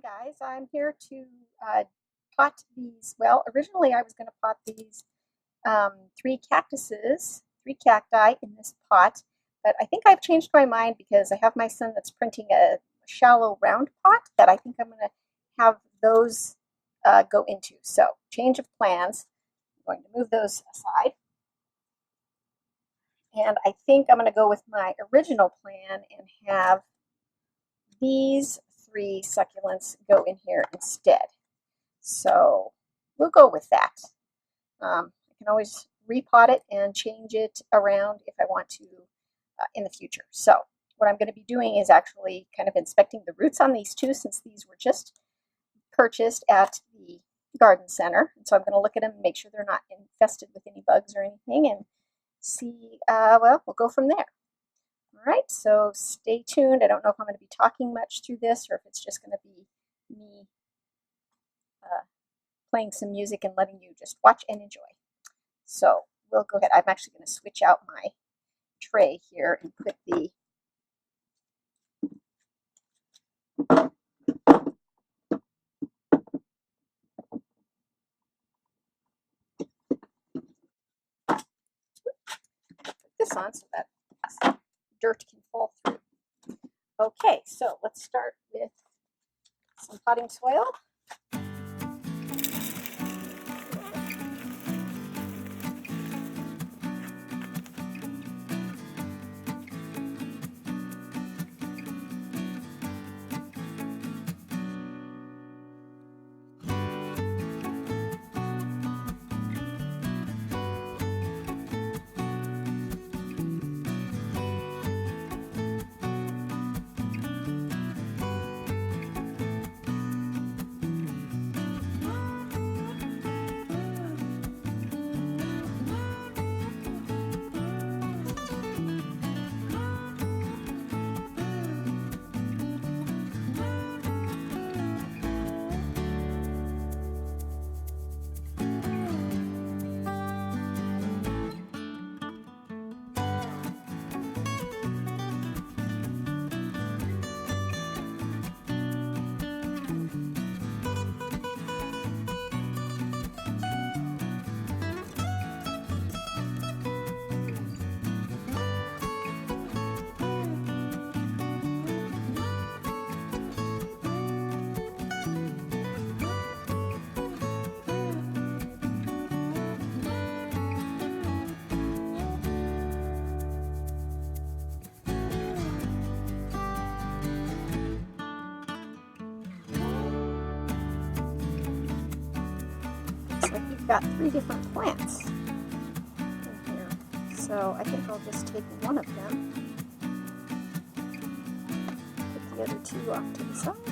Hi guys, I'm here to pot these. Well, originally I was going to pot these three cacti in this pot, but I think I've changed my mind because I have my son that's printing a shallow round pot that I think I'm going to have those go into. So, change of plans. I'm going to move those aside. And I think I'm going to go with my original plan and have these three succulents go in here instead. So we'll go with that. I can always repot it and change it around if I want to in the future. So what I'm going to be doing is actually kind of inspecting the roots on these two, since these were just purchased at the garden center. And so I'm going to look at them and make sure they're not infested with any bugs or anything, and see, well, we'll go from there. All right, so stay tuned. I don't know if I'm going to be talking much through this or if it's just going to be me playing some music and letting you just watch and enjoy. So we'll go ahead. I'm actually going to switch out my tray here and put the this on so that dirt can fall through. Okay, so let's start with some potting soil. Like you've got three different plants in here. So I think I'll just take one of them, put the other two off to the side.